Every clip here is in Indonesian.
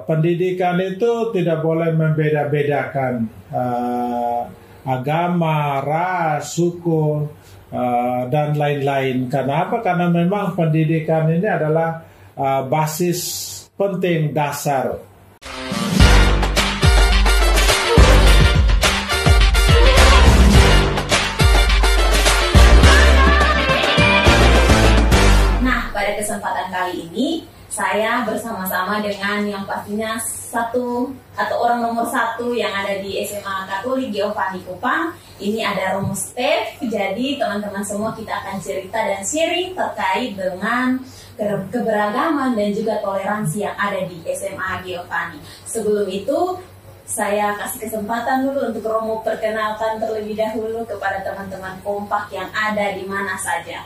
pendidikan itu tidak boleh membeda-bedakan agama, ras, suku, dan lain-lain. Kenapa? Karena memang pendidikan ini adalah basis penting dasar. Nah, pada kesempatan kali ini saya bersama-sama dengan yang pastinya satu atau orang nomor satu yang ada di SMA Katolik Giovanni Kupang. Ini ada Romo Stef. Jadi teman-teman semua kita akan cerita dan sharing terkait dengan keberagaman dan juga toleransi yang ada di SMA Giovanni. Sebelum itu saya kasih kesempatan dulu untuk Romo perkenalkan terlebih dahulu kepada teman-teman kompak yang ada di mana saja.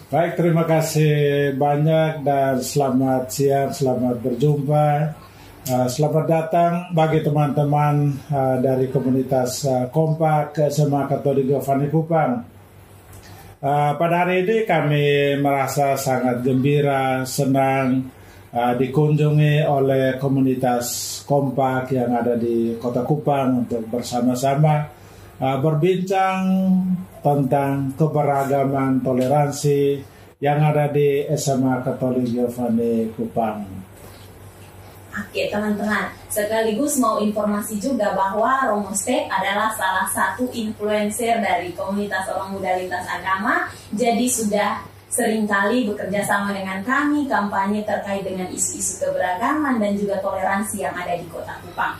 Baik, terima kasih banyak dan selamat siang, selamat berjumpa. Selamat datang bagi teman-teman dari komunitas kompak SMA Katolik Giovanni Kupang. Pada hari ini kami merasa sangat gembira, senang dikunjungi oleh komunitas kompak yang ada di Kota Kupang untuk bersama-sama berbincang tentang keberagaman toleransi yang ada di SMA Katolik Giovanni Kupang. Oke teman-teman, sekaligus mau informasi juga bahwa Romo Stef adalah salah satu influencer dari komunitas orang muda lintas agama. Jadi sudah seringkali bekerja sama dengan kami kampanye terkait dengan isu-isu keberagaman dan juga toleransi yang ada di Kota Kupang.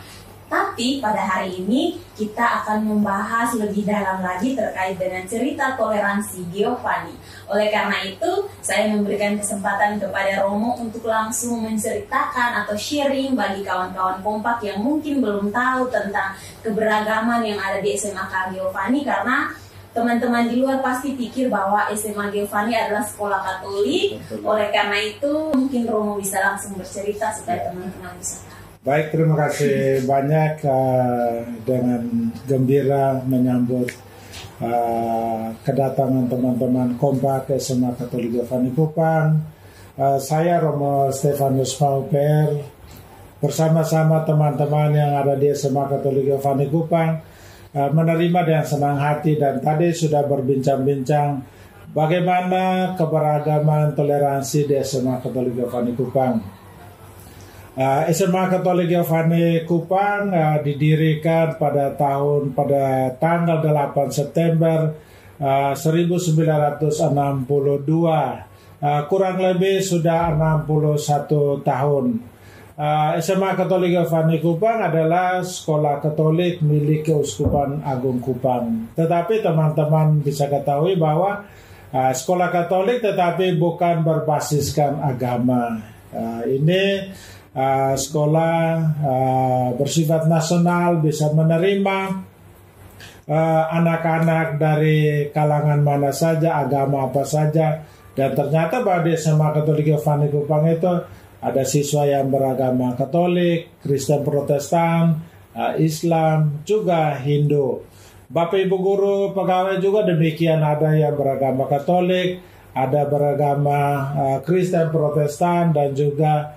Tapi pada hari ini kita akan membahas lebih dalam lagi terkait dengan cerita toleransi Giovanni. Oleh karena itu, saya memberikan kesempatan kepada Romo untuk langsung menceritakan atau sharing bagi kawan-kawan kompak yang mungkin belum tahu tentang keberagaman yang ada di SMA Giovanni, karena teman-teman di luar pasti pikir bahwa SMA Giovanni adalah sekolah Katolik. Oleh karena itu, mungkin Romo bisa langsung bercerita supaya teman-teman bisa tahu. Baik, terima kasih banyak. Dengan gembira menyambut kedatangan teman-teman kompak SMA Katolik Giovanni Kupang. Saya Romo Stefanus Pauper bersama-sama teman-teman yang ada di SMA Katolik Giovanni Kupang menerima dengan senang hati dan tadi sudah berbincang-bincang bagaimana keberagaman toleransi di SMA Katolik Giovanni Kupang. SMA Katolik Giovanni Kupang didirikan pada tanggal 8 September 1962. Kurang lebih sudah 61 tahun. SMA Katolik Giovanni Kupang adalah sekolah Katolik milik Keuskupan Agung Kupang. Tetapi teman-teman bisa ketahui bahwa sekolah Katolik tetapi bukan berbasiskan agama. Ini sekolah bersifat nasional, bisa menerima anak-anak dari kalangan mana saja, agama apa saja. Dan ternyata bahwa di SMA Katolik Giovanni Kupang itu ada siswa yang beragama Katolik, Kristen Protestan, Islam, juga Hindu. Bapak Ibu guru pegawai juga demikian, ada yang beragama Katolik, ada beragama Kristen Protestan dan juga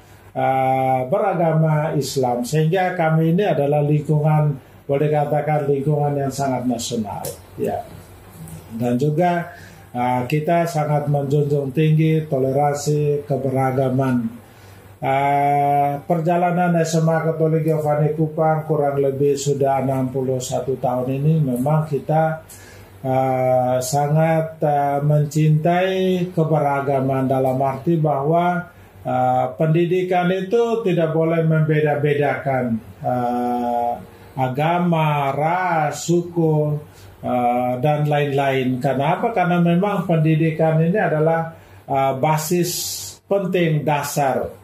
beragama Islam, sehingga kami ini adalah lingkungan, boleh katakan lingkungan yang sangat nasional, ya. Dan juga kita sangat menjunjung tinggi toleransi keberagaman. Perjalanan SMA Katolik Giovanni Kupang kurang lebih sudah 61 tahun ini memang kita sangat mencintai keberagaman dalam arti bahwa pendidikan itu tidak boleh membeda-bedakan agama, ras, suku, dan lain-lain. Kenapa? Karena memang pendidikan ini adalah basis penting dasar.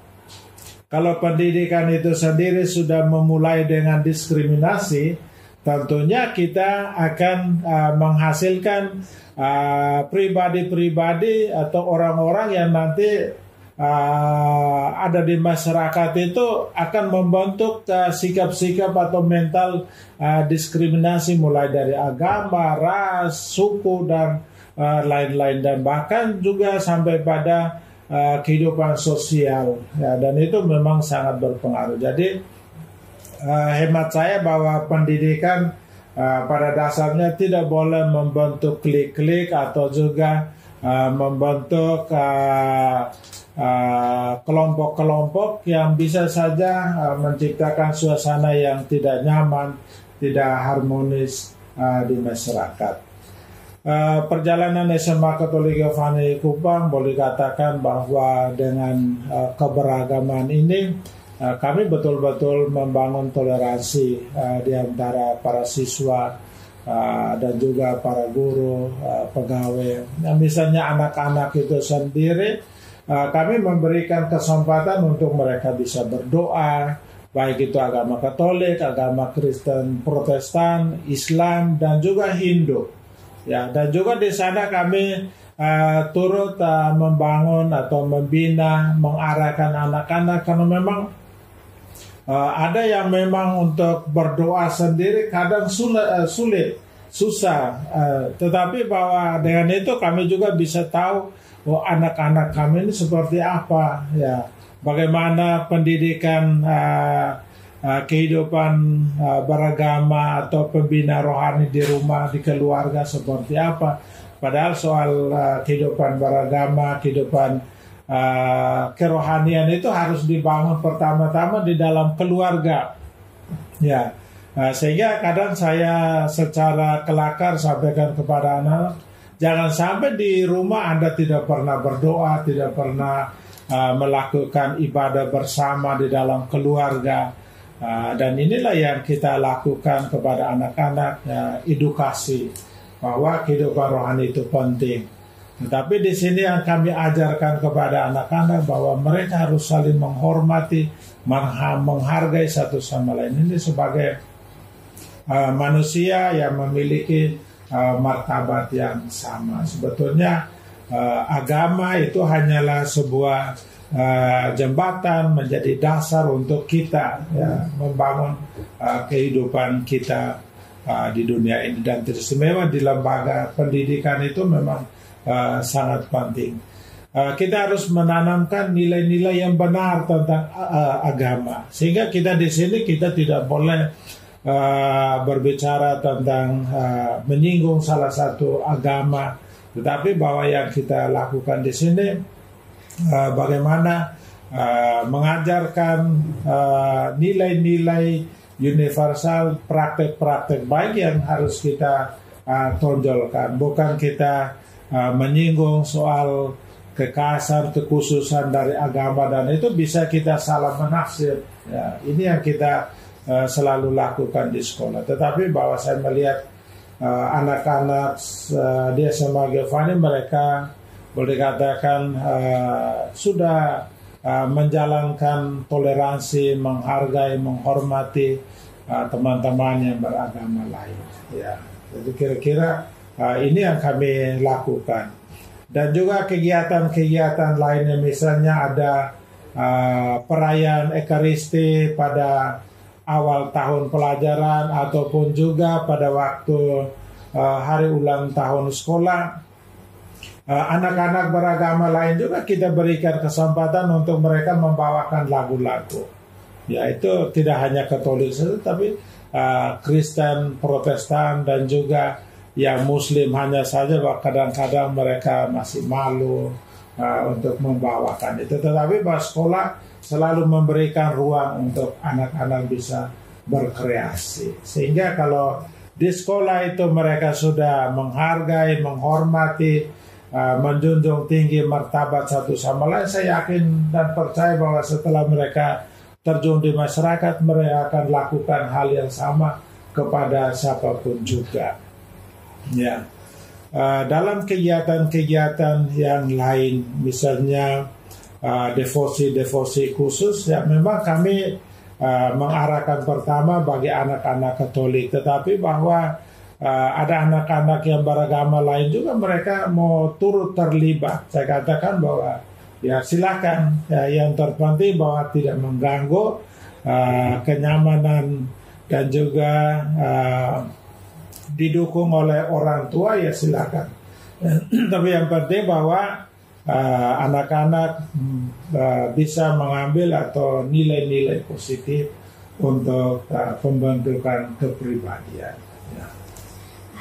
Kalau pendidikan itu sendiri sudah memulai dengan diskriminasi, tentunya kita akan menghasilkan pribadi-pribadi atau orang-orang yang nanti ada di masyarakat itu akan membentuk sikap-sikap atau mental diskriminasi mulai dari agama, ras, suku dan lain-lain, dan bahkan juga sampai pada kehidupan sosial, ya, dan itu memang sangat berpengaruh. Jadi hemat saya bahwa pendidikan pada dasarnya tidak boleh membentuk klik-klik atau juga membentuk kelompok-kelompok yang bisa saja menciptakan suasana yang tidak nyaman, tidak harmonis di masyarakat. Perjalanan SMA Katolik Giovanni Kupang boleh katakan bahwa dengan keberagaman ini kami betul-betul membangun toleransi di antara para siswa dan juga para guru, pegawai. Nah, misalnya anak-anak itu sendiri, kami memberikan kesempatan untuk mereka bisa berdoa, baik itu agama Katolik, agama Kristen, Protestan, Islam, dan juga Hindu. Ya, dan juga di sana kami turut membangun atau membina, mengarahkan anak-anak, karena memang ada yang memang untuk berdoa sendiri kadang sulit, susah. Tetapi bahwa dengan itu kami juga bisa tahu anak-anak kami ini seperti apa, ya, bagaimana pendidikan kehidupan beragama atau pembina rohani di rumah, di keluarga seperti apa. Padahal soal kehidupan beragama, kehidupan kerohanian itu harus dibangun pertama-tama di dalam keluarga, ya. Sehingga kadang saya secara kelakar sampaikan kepada anak, jangan sampai di rumah Anda tidak pernah berdoa, tidak pernah melakukan ibadah bersama di dalam keluarga. Dan inilah yang kita lakukan kepada anak-anak, edukasi bahwa kehidupan rohani itu penting. Tetapi di sini yang kami ajarkan kepada anak-anak bahwa mereka harus saling menghormati, menghargai satu sama lain. Ini sebagai manusia yang memiliki martabat yang sama. Sebetulnya agama itu hanyalah sebuah jembatan, menjadi dasar untuk kita, ya, membangun kehidupan kita di dunia ini, dan teristimewa di lembaga pendidikan itu memang sangat penting. Kita harus menanamkan nilai-nilai yang benar tentang agama, sehingga kita di sini kita tidak boleh berbicara tentang menyinggung salah satu agama, tetapi bahwa yang kita lakukan di sini bagaimana mengajarkan nilai-nilai universal, praktek-praktek baik yang harus kita tonjolkan. Bukan kita menyinggung soal kekhasan, kekhususan dari agama, dan itu bisa kita salah menafsir. Ya, ini yang kita selalu lakukan di sekolah. Tetapi bahwa saya melihat anak-anak di SMA Giovanni, mereka boleh katakan sudah menjalankan toleransi, menghargai, menghormati teman-teman yang beragama lain. Ya, jadi kira-kira ini yang kami lakukan. Dan juga kegiatan-kegiatan lainnya, misalnya ada perayaan Ekaristi pada awal tahun pelajaran ataupun juga pada waktu hari ulang tahun sekolah. Anak-anak beragama lain juga kita berikan kesempatan untuk mereka membawakan lagu-lagu. Ya, itu tidak hanya Katolik saja, tapi Kristen, Protestan, dan juga yang Muslim hanya saja bahwa kadang-kadang mereka masih malu untuk membawakan itu. Tetapi bahwa sekolah selalu memberikan ruang untuk anak-anak bisa berkreasi. Sehingga kalau di sekolah itu mereka sudah menghargai, menghormati, menjunjung tinggi martabat satu sama lain, saya yakin dan percaya bahwa setelah mereka terjun di masyarakat, mereka akan lakukan hal yang sama kepada siapapun juga. Ya, dalam kegiatan-kegiatan yang lain, misalnya devosi-devosi khusus, ya memang kami mengarahkan pertama bagi anak-anak Katolik, tetapi bahwa ada anak-anak yang beragama lain juga mereka mau turut terlibat. Saya katakan bahwa ya silakan, ya, yang terpenting bahwa tidak mengganggu kenyamanan dan juga didukung oleh orang tua, ya silakan. Tapi yang penting bahwa anak-anak bisa mengambil atau nilai-nilai positif untuk pembentukan kepribadian. Ya.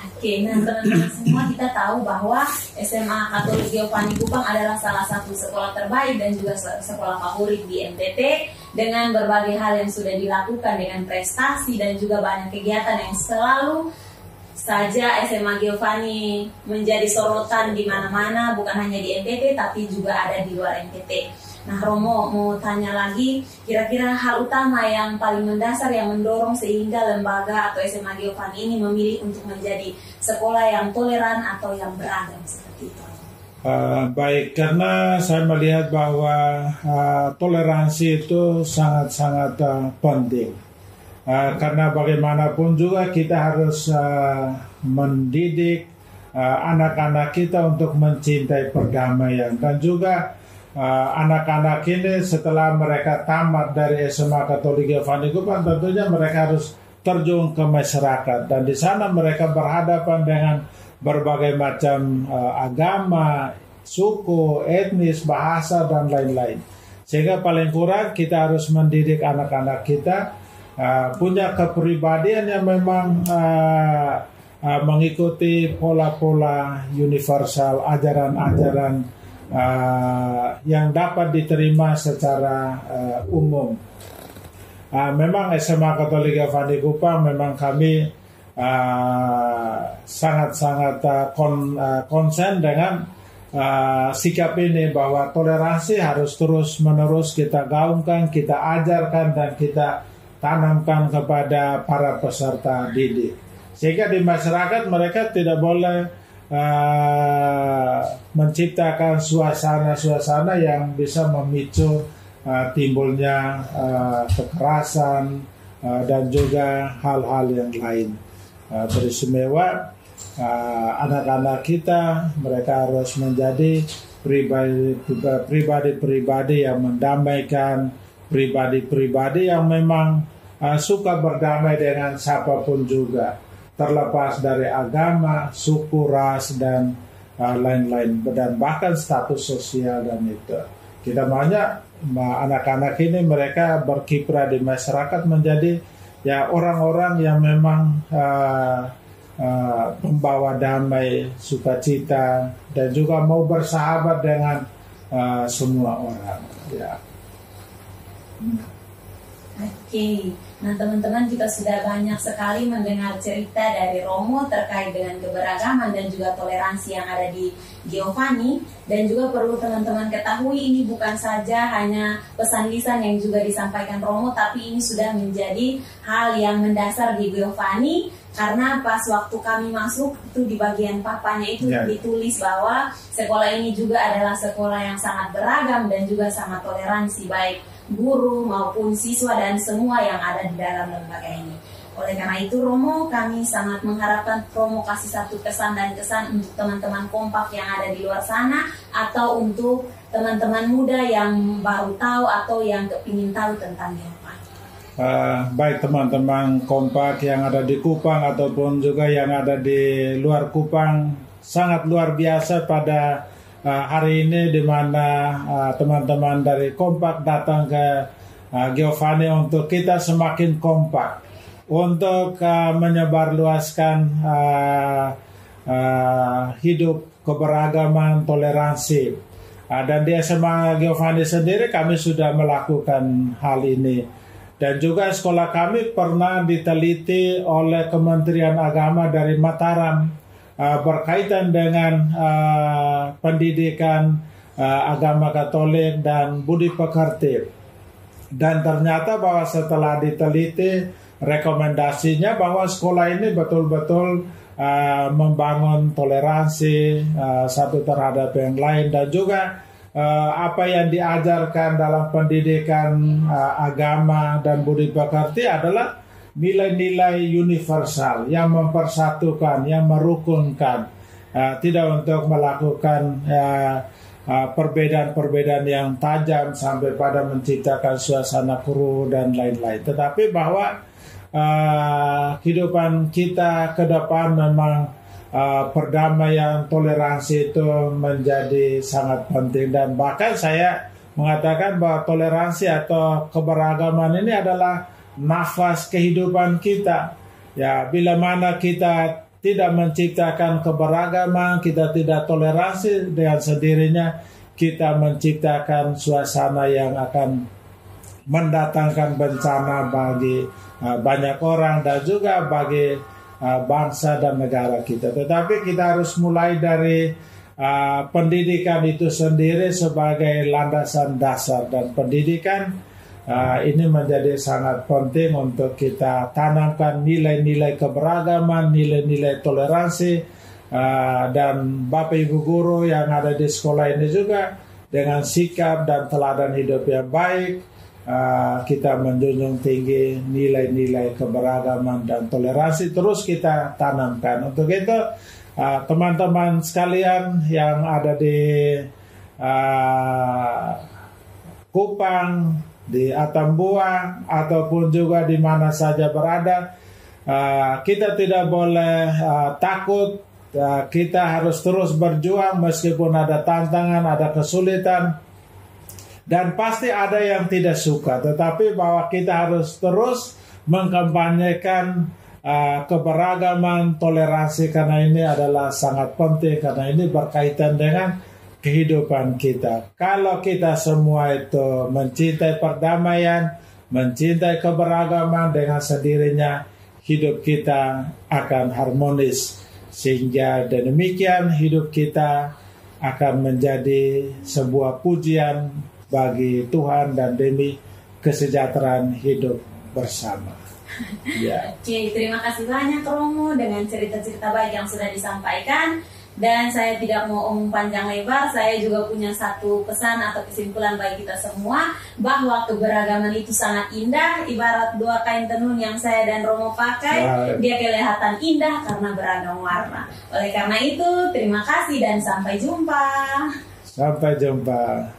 Oke, nah teman-teman semua, kita tahu bahwa SMA Katolik Giovanni Kupang adalah salah satu sekolah terbaik dan juga sekolah favorit di NTT, dengan berbagai hal yang sudah dilakukan, dengan prestasi dan juga banyak kegiatan yang selalu saja SMA Giovanni menjadi sorotan di mana-mana, bukan hanya di NTT tapi juga ada di luar NTT. Nah, Romo mau tanya lagi, kira-kira hal utama yang paling mendasar yang mendorong sehingga lembaga atau SMA Giovanni ini memilih untuk menjadi sekolah yang toleran atau yang beragam seperti itu? Baik, karena saya melihat bahwa toleransi itu sangat-sangat penting. Karena bagaimanapun juga kita harus mendidik anak-anak kita untuk mencintai perdamaian, dan juga anak-anak ini setelah mereka tamat dari SMA Katolik Giovanni Kupang, tentunya mereka harus terjun ke masyarakat, dan di sana mereka berhadapan dengan berbagai macam agama, suku, etnis, bahasa, dan lain-lain. Sehingga paling kurang kita harus mendidik anak-anak kita punya kepribadian yang memang mengikuti pola-pola universal, ajaran-ajaran yang dapat diterima secara umum. Memang SMA Katolik Giovanni Kupang memang kami sangat-sangat konsen dengan sikap ini, bahwa toleransi harus terus-menerus kita gaungkan, kita ajarkan, dan kita tanamkan kepada para peserta didik, sehingga di masyarakat mereka tidak boleh menciptakan suasana-suasana yang bisa memicu timbulnya kekerasan dan juga hal-hal yang lain. Beristimewa anak-anak kita, mereka harus menjadi pribadi-pribadi yang mendamaikan, pribadi-pribadi yang memang suka berdamai dengan siapapun juga, terlepas dari agama, suku, ras, dan lain-lain, dan bahkan status sosial. Dan itu kita banyak anak-anak ini, mereka berkiprah di masyarakat menjadi ya orang-orang yang memang pembawa damai, sukacita, dan juga mau bersahabat dengan semua orang. Ya. Oke, nah teman-teman, kita sudah banyak sekali mendengar cerita dari Romo terkait dengan keberagaman dan juga toleransi yang ada di Giovanni. Dan juga perlu teman-teman ketahui, ini bukan saja hanya pesan lisan yang juga disampaikan Romo, tapi ini sudah menjadi hal yang mendasar di Giovanni. Karena pas waktu kami masuk itu di bagian papanya itu ditulis bahwa sekolah ini juga adalah sekolah yang sangat beragam dan juga sangat toleransi, baik guru maupun siswa dan semua yang ada di dalam lembaga ini. Oleh karena itu, Romo, kami sangat mengharapkan Romo kasih satu kesan dan kesan untuk teman-teman kompak yang ada di luar sana, atau untuk teman-teman muda yang baru tahu atau yang kepingin tahu tentang Giovanni. Baik teman-teman kompak yang ada di Kupang ataupun juga yang ada di luar Kupang, sangat luar biasa pada hari ini, di mana teman-teman dari kompak datang ke Giovanni untuk kita semakin kompak untuk menyebarluaskan hidup keberagaman, toleransi. Dan di SMA Giovanni sendiri kami sudah melakukan hal ini. Dan juga sekolah kami pernah diteliti oleh Kementerian Agama dari Mataram berkaitan dengan pendidikan agama Katolik dan budi pekerti. Dan ternyata bahwa setelah diteliti, rekomendasinya bahwa sekolah ini betul-betul membangun toleransi satu terhadap yang lain, dan juga apa yang diajarkan dalam pendidikan agama dan budi pekerti adalah nilai-nilai universal yang mempersatukan, yang merukunkan, tidak untuk melakukan perbedaan-perbedaan yang tajam sampai pada menciptakan suasana keruh dan lain-lain. Tetapi bahwa kehidupan kita ke depan memang perdamaian, toleransi itu menjadi sangat penting. Dan bahkan saya mengatakan bahwa toleransi atau keberagaman ini adalah nafas kehidupan kita. Ya, bila mana kita tidak menciptakan keberagaman, kita tidak toleransi, dengan sendirinya kita menciptakan suasana yang akan mendatangkan bencana bagi banyak orang dan juga bagi bangsa dan negara kita. Tetapi kita harus mulai dari pendidikan itu sendiri sebagai landasan dasar, dan pendidikan ini menjadi sangat penting untuk kita tanamkan nilai-nilai keberagaman, nilai-nilai toleransi, dan Bapak Ibu guru yang ada di sekolah ini juga dengan sikap dan teladan hidup yang baik, kita menjunjung tinggi nilai-nilai keberagaman dan toleransi terus kita tanamkan. Untuk itu teman-teman sekalian yang ada di Kupang, di Atambua, ataupun juga di mana saja berada, kita tidak boleh takut. Kita harus terus berjuang meskipun ada tantangan, ada kesulitan, dan pasti ada yang tidak suka. Tetapi bahwa kita harus terus mengkampanyekan keberagaman, toleransi, karena ini adalah sangat penting, karena ini berkaitan dengan kehidupan kita. Kalau kita semua itu mencintai perdamaian, mencintai keberagaman, dengan sendirinya hidup kita akan harmonis. Sehingga demikian hidup kita akan menjadi sebuah pujian bagi Tuhan dan demi kesejahteraan hidup bersama. Ya. Oke, terima kasih banyak Romo dengan cerita-cerita baik yang sudah disampaikan. Dan saya tidak mau omong panjang lebar, saya juga punya satu pesan atau kesimpulan bagi kita semua, bahwa keberagaman itu sangat indah, ibarat dua kain tenun yang saya dan Romo pakai, dia kelihatan indah karena beragam warna. Oleh karena itu, terima kasih dan sampai jumpa. Sampai jumpa.